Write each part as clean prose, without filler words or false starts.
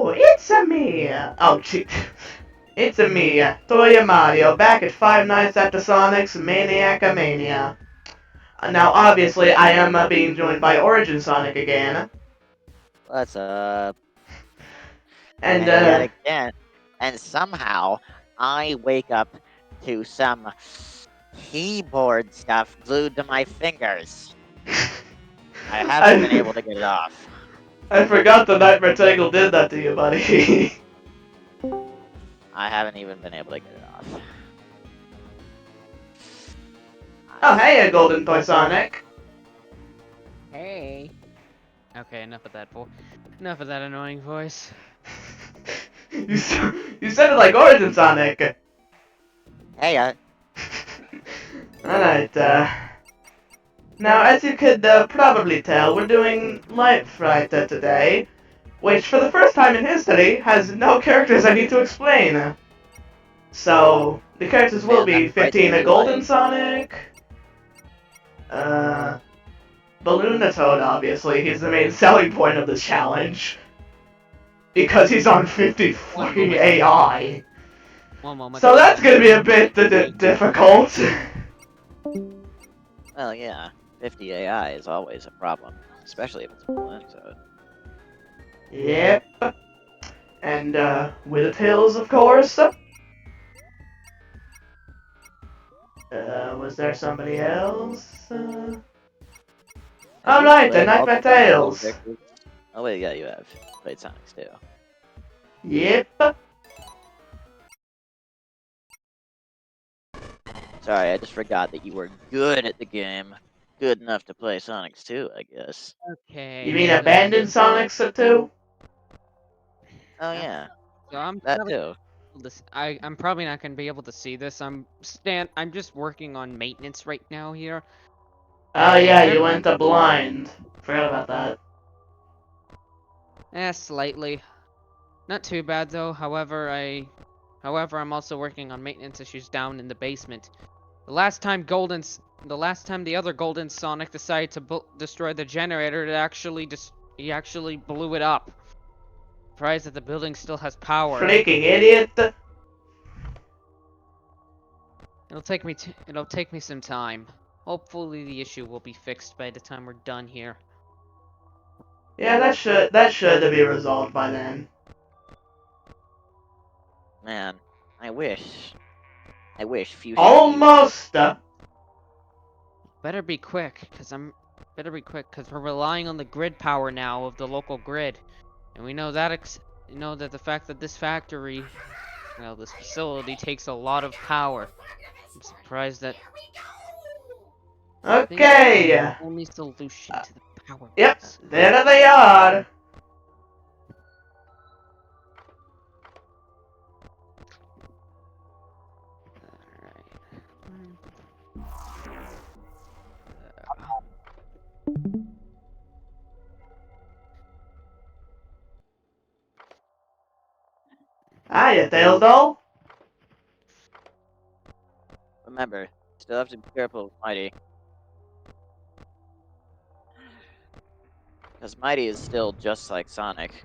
Hello, it's a me. Oh, gee. It's a me, Toya Mario, back at Five Nights at the Sonic's Maniac Mania. Now, obviously, I am being joined by Origin Sonic again. What's up? And, Yet again. And somehow, I wake up to some keyboard stuff glued to my fingers. I haven't been able to get it off. I forgot the Nightmare Tangle did that to you, buddy. I haven't even been able to get it off. Oh, hey, Golden Toy Sonic. Hey. Okay, enough of that enough of that annoying voice. you said it like Origin Sonic. Hey, Alright, now, as you could probably tell, we're doing Light Fright today, which, for the first time in history, has no characters I need to explain. So, the characters will be 15 a Golden Sonic, Balloon the Toad, obviously, he's the main selling point of this challenge. Because he's on 50 fucking AI. One moment. So that's gonna be a bit difficult. well, yeah. 50 AI is always a problem. Especially if it's a balloon toad. Yep. And, with Tails, of course. Was there somebody else? Alright, the Nightmare Tails. Oh wait, yeah, you have played Sonics too. Yep. Sorry, I just forgot that you were good at the game. Good enough to play Sonics too, I guess. Okay. You mean Abandoned Sonics too? Oh yeah, So I'm that probably too. I'm probably not gonna be able to see this. I'm just working on maintenance right now here. Oh yeah, you went to blind. Forgot about that. Slightly. Not too bad though. However, I'm also working on maintenance issues down in the basement. The last time the other Golden Sonic decided to destroy the generator, he actually blew it up. Surprised that the building still has power. Freaking idiot! It'll take me some time. Hopefully the issue will be fixed by the time we're done here. Yeah, that should be resolved by then. Man, I wish Fuchsia. Almost. Better be quick, cause we're relying on the grid power now of the local grid, and we know that the fact that this facility takes a lot of power. I'm surprised that. Okay. The only solution to the power. Yep, there they are. Hiya, Tails doll. Remember, still have to be careful with Mighty. Because Mighty is still just like Sonic.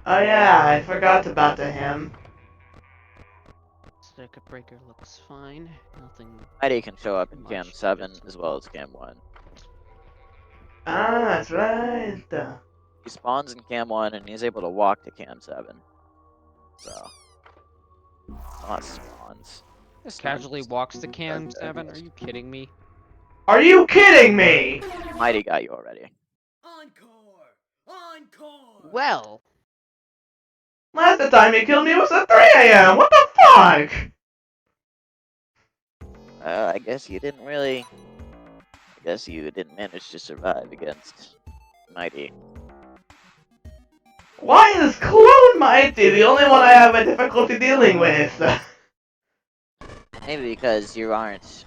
Oh yeah, I forgot about him. Circuit breaker looks fine. Nothing. Mighty can show up in Cam 7 as well as Cam 1. Ah, that's right. He spawns in Cam 1 and he's able to walk to Cam 7. So. Not spawns. Just casually walks to Cam 7? Are you kidding me? Are you kidding me? Mighty got you already. Encore! Encore! Well. Last time he killed me was at 3 a.m. What the fuck? I guess you didn't really... I guess you didn't manage to survive against Mighty. Why is Clone Mighty the only one I have a difficulty dealing with? Maybe because you aren't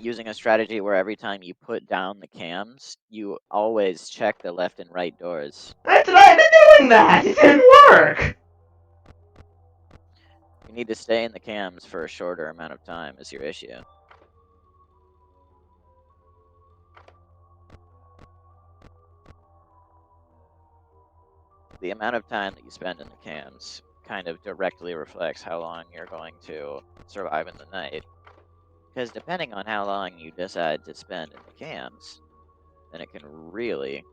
using a strategy where every time you put down the cams, you always check the left and right doors. I tried doing that. It didn't work. You need to stay in the cams for a shorter amount of time is your issue. the amount of time that you spend in the cams kind of directly reflects how long you're going to survive in the night. Because depending on how long you decide to spend in the cams, then it can really,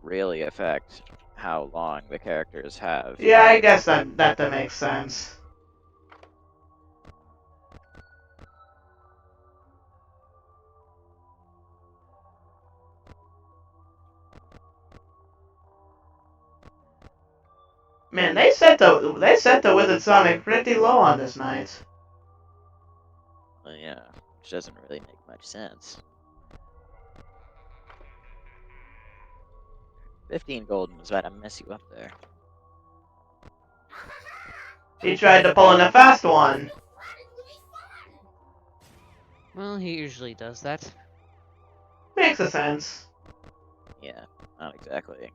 really affect how long the characters have. Yeah, I guess that makes sense. Man, they set the Wizard Sonic pretty low on this night. Well, yeah, which doesn't really make much sense. 15 golden was about to mess you up there. He tried to pull in a fast one. Well, he usually does that. Makes a sense. Yeah, not exactly.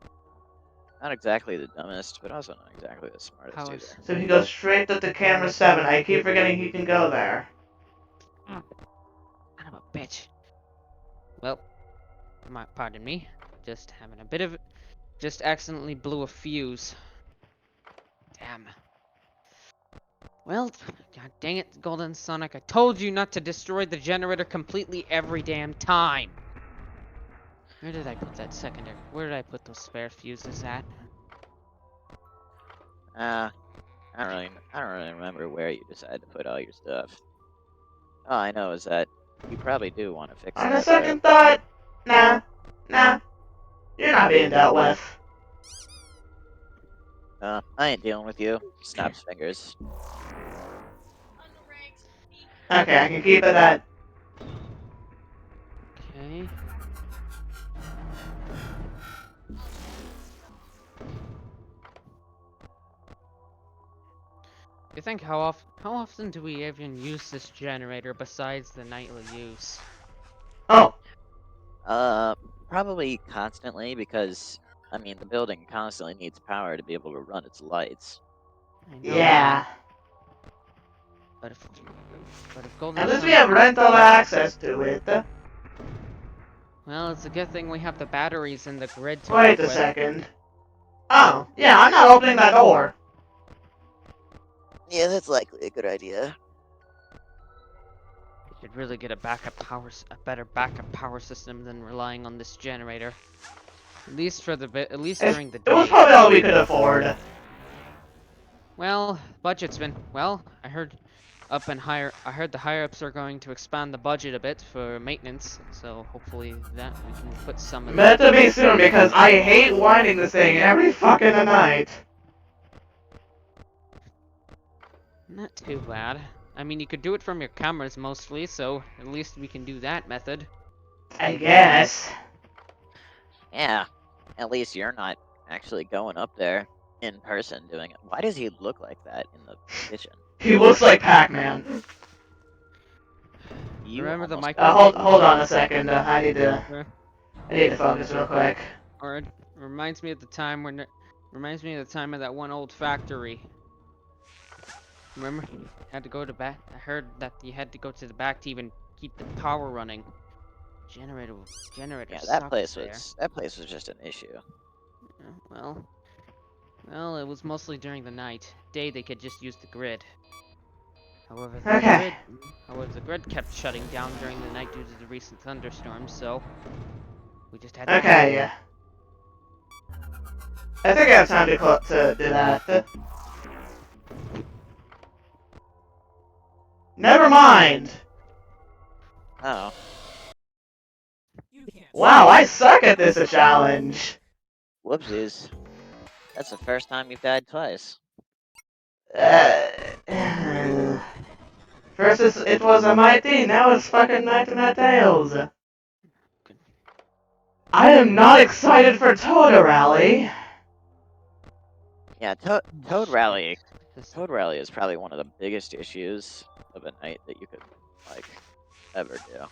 Not exactly the dumbest, but also not exactly the smartest How either. is- So he goes straight to the camera 7. I keep forgetting he can go there. Son of a bitch. Well, pardon me. Just having a bit of... Just accidentally blew a fuse. Damn. Well, god dang it, Golden Sonic. I told you not to destroy the generator completely every damn time. Where did I put that secondary? Where did I put those spare fuses at? I don't really remember where you decided to put all your stuff. All I know is that you probably do want to fix On a that. second thought, nah. You're not being dealt with. I ain't dealing with you. Snaps fingers. Okay, I can keep it at. Okay. You think how often do we even use this generator besides the nightly use? Oh, Probably constantly because, I mean, the building constantly needs power to be able to run its lights. I know yeah. that, but if Golden At least we Sonic- have rental access to it. Well, it's a good thing we have the batteries in the grid to Wait work a with. second. Oh, yeah, I'm not opening that door. Yeah, that's likely a good idea. We should really get a better backup power system than relying on this generator. At least during the It was day. probably all we could afford. Well, budget's been I heard the higher ups are going to expand the budget a bit for maintenance, so hopefully that we can put some of that. Better be soon because I hate winding this thing every fucking night. Not too bad. I mean, you could do it from your cameras mostly, so at least we can do that method. I guess. Yeah, at least you're not actually going up there in person doing it. Why does he look like that in the kitchen? He looks like Pac-Man. You Remember the almost- mic- Hold on a second. I need to focus real quick. Or it reminds me of the time of that one old factory. Remember, you had to go to back. I heard that you had to go to the back to even keep the power running. Generator Yeah, sucks that place there. was just an issue. Yeah, well, it was mostly during the night. Day they could just use the grid. However, the grid kept shutting down during the night due to the recent thunderstorms, so we just had to. Okay, yeah. I think I have time to do that. Never mind. Oh, You can't Wow, I suck at this challenge. whoopsies. That's the first time you've died twice. First it was a mighty, now it's fucking Night and Tails. I am not excited for Toad Rally. Yeah, Toad Rally. Toad Rally is probably one of the biggest issues of a night that you could, like, ever do.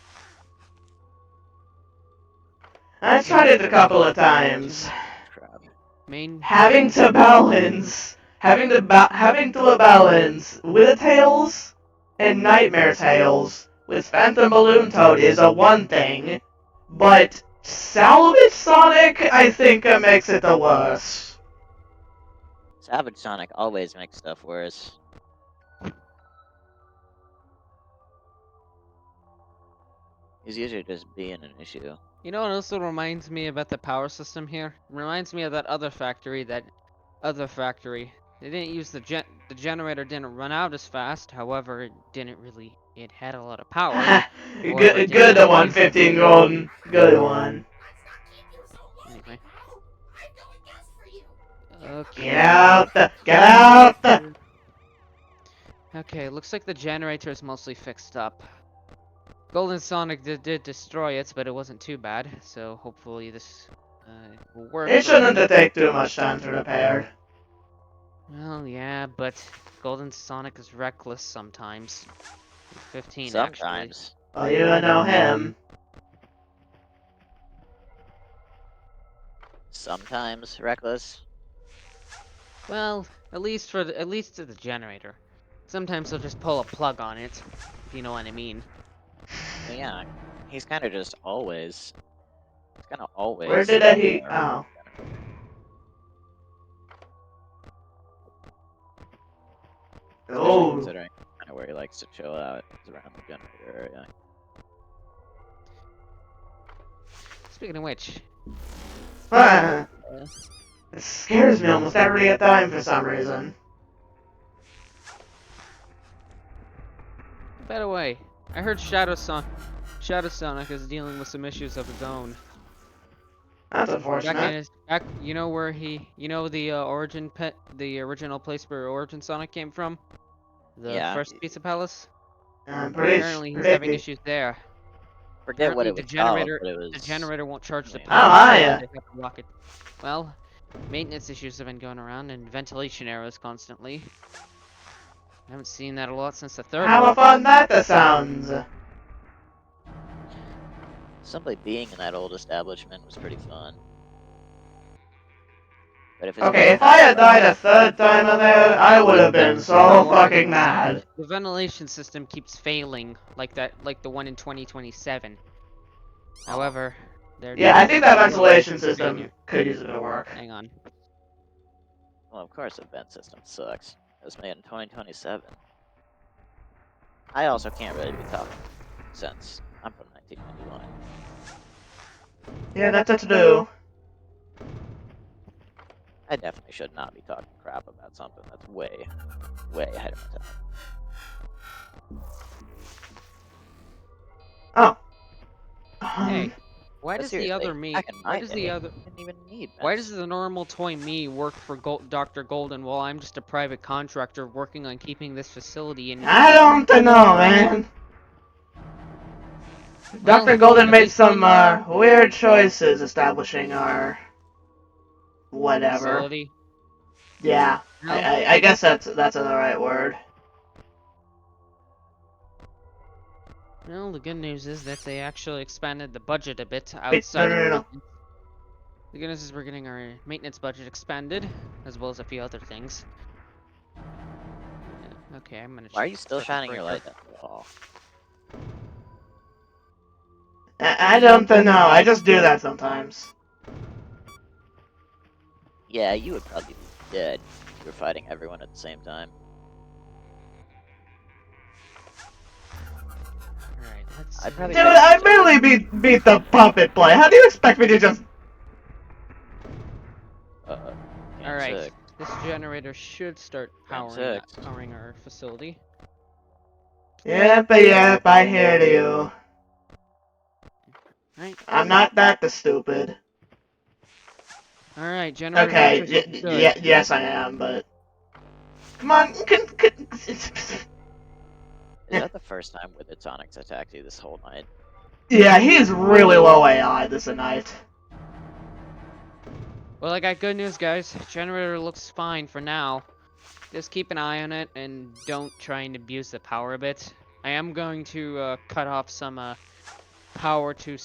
I tried it a couple of times. Crap. Having to balance Wither Tails and Nightmare Tails with Phantom Balloon Toad is a one thing, but Salvage Sonic I think makes it the worst. Savage Sonic always makes stuff worse. He's usually just being an issue. You know what also reminds me about the power system here? It reminds me of that other factory, They didn't use the generator didn't run out as fast, however, it had a lot of power. However, it good, didn't the have 115 golden. Good one. Anyway. Get out! Okay, looks like the generator is mostly fixed up. Golden Sonic did destroy it, but it wasn't too bad, so hopefully this will work. It shouldn't take too much time to repair. Well, yeah, but Golden Sonic is reckless sometimes. 15 Sometimes. Well, you know him. Sometimes reckless. Well, at least to the generator. Sometimes he'll just pull a plug on it, if you know what I mean. But yeah, he's kind of just always. He's kind of always. Where did he? Oh. Especially considering kind of where he likes to chill out is around the generator area. Speaking of which, It scares me almost every time for some reason. by the way, I heard Shadow Sonic is dealing with some issues of his own. That's unfortunate. You know where the original place where Origin Sonic came from? The first Pizza Palace? Apparently he's having issues there. Forget what it was called, but it was... The generator won't charge the Oh, power. yeah. Well, maintenance issues have been going around and ventilation errors constantly. I haven't seen that a lot since the third How one. fun that sounds. Simply being in that old establishment was pretty fun. But if If I had died a third time in there, I would have been so fucking mad. The ventilation system keeps failing, like the one in 2027. However, yeah, I think that ventilation system could use a bit of work. Hang on. Well, of course the vent system sucks. It was made in 2027. I also can't really be talking since I'm from 1991. Yeah, that's what to do. I definitely should not be talking crap about something that's way, way ahead of my time. Oh. Hey, why But does the seriously, other me? back in my Why does day, the other? didn't even need Why vents. does the normal toy me work for Dr. Golden while I'm just a private contractor working on keeping this facility in? I don't know, man. Well, Dr. Golden at made least some weird choices establishing our whatever. facility. Yeah, No. I guess that's the right word. Well, the good news is that they actually expanded the budget a bit outside no, of no. maintenance. The good news is we're getting our maintenance budget expanded, as well as a few other things. Yeah, okay, I'm gonna. Why are you still set the shining your breaker. light at the wall? I don't know. I just do that sometimes. Yeah, you would probably be dead if you were fighting everyone at the same time. Alright, let's. I'd probably Dude, take I some- barely beat the puppet play. How do you expect me to just... Alright, sick. this generator should start sick. powering our facility. Yep, I hear you. Right. I'm not that stupid. Alright, generator. Okay, function good. yes I am, but... Come on, Is that the first time Withered Sonic's attacked you this whole night? Yeah, he's really low AI this night. Well, I got good news, guys. Generator looks fine for now. Just keep an eye on it and don't try and abuse the power a bit. I am going to cut off some power to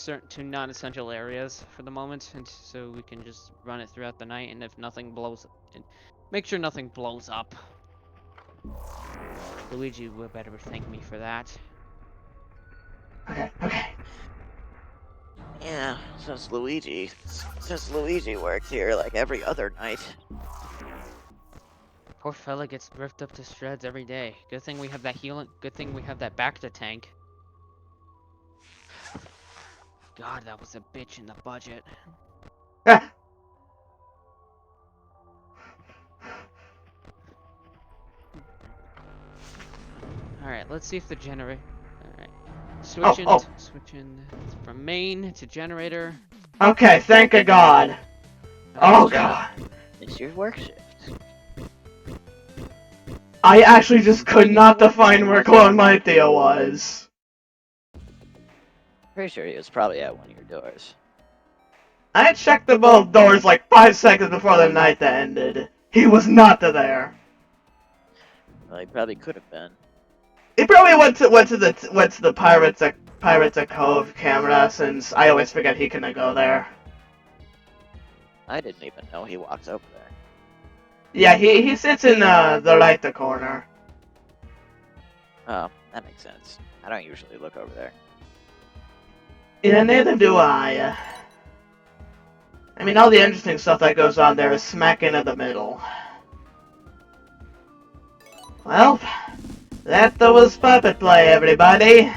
non-essential areas for the moment, and so we can just run it throughout the night. And if nothing blows, make sure nothing blows up. Luigi would better thank me for that. Okay. Yeah, since Luigi worked here like every other night. Poor fella gets ripped up to shreds every day. Good thing we have that healing. Good thing we have that Bacta tank. God, that was a bitch in the budget. Alright, let's see if the generator. Alright. Switching from main to generator. Okay, thank a god. Oh god. It's your work shift. I actually just could not define where Clone Armadillo was. Pretty sure he was probably at one of your doors. I checked the both doors like 5 seconds before the night ended. He was not there. Well, he probably could have been. He probably went to the Pirates of Cove camera, since I always forget he can go there. I didn't even know he walked over there. Yeah, he sits in the right corner. Oh, that makes sense. I don't usually look over there. Yeah, neither do I. I mean, all the interesting stuff that goes on there is smack into the middle. Well, that was Puppet Play, everybody.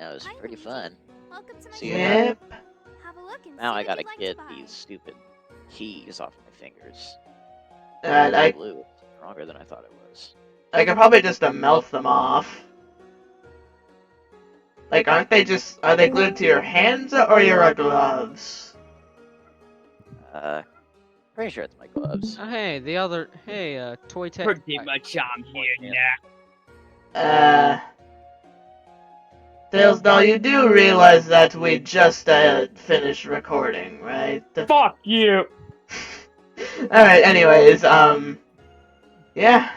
That was pretty fun. Welcome to my See you Yep. Have a look and Now see I what gotta you'd like get to buy. these stupid keys off my fingers. I Blue is stronger than I thought it was. could probably just melt them off. Like, are they glued to your hands or your gloves? Pretty sure it's my gloves. Oh, hey, Toy Tech. Pretty much I'm here now. Tails, though, you do realize that we just finished recording, right? Fuck you! Alright, anyways, yeah,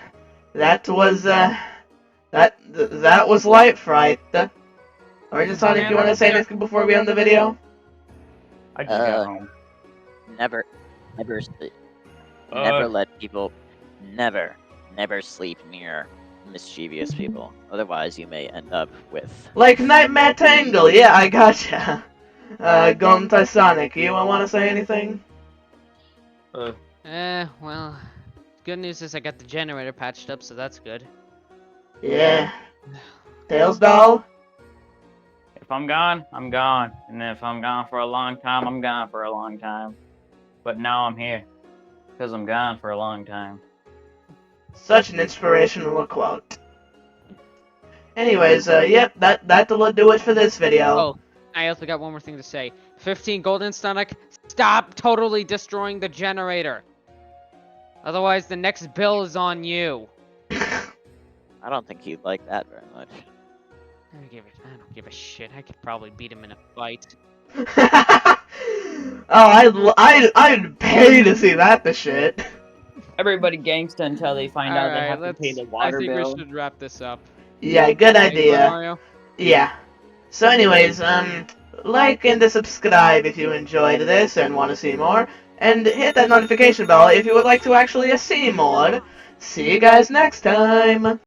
that was, that was Light Fright. Origin Sonic, you want to say anything before we end the video? I just got home. Never let people, never sleep near mischievous people. Otherwise, you may end up with. Like Nightmare Tangle, yeah, I gotcha. Gontai Sonic, you want to say anything? Well, good news is I got the generator patched up, so that's good. Yeah. Tails doll? If I'm gone, I'm gone. And if I'm gone for a long time, I'm gone for a long time. But now I'm here. Because I'm gone for a long time. Such an inspirational quote. Anyways, yep, that'll do it for this video. Oh, I also got one more thing to say. 15 Golden Sonic, stop totally destroying the generator. Otherwise, the next bill is on you. I don't think he'd like that very much. I don't give a shit. I could probably beat him in a fight. Oh, I'd pay to see that the shit. Everybody gangsta until they find out they Alright, have to pay the water I think bill. we should wrap this up. Yeah, good Hey, idea. Mario? Yeah. So anyways, like and subscribe if you enjoyed this and want to see more, and hit that notification bell if you would like to actually see more. See you guys next time!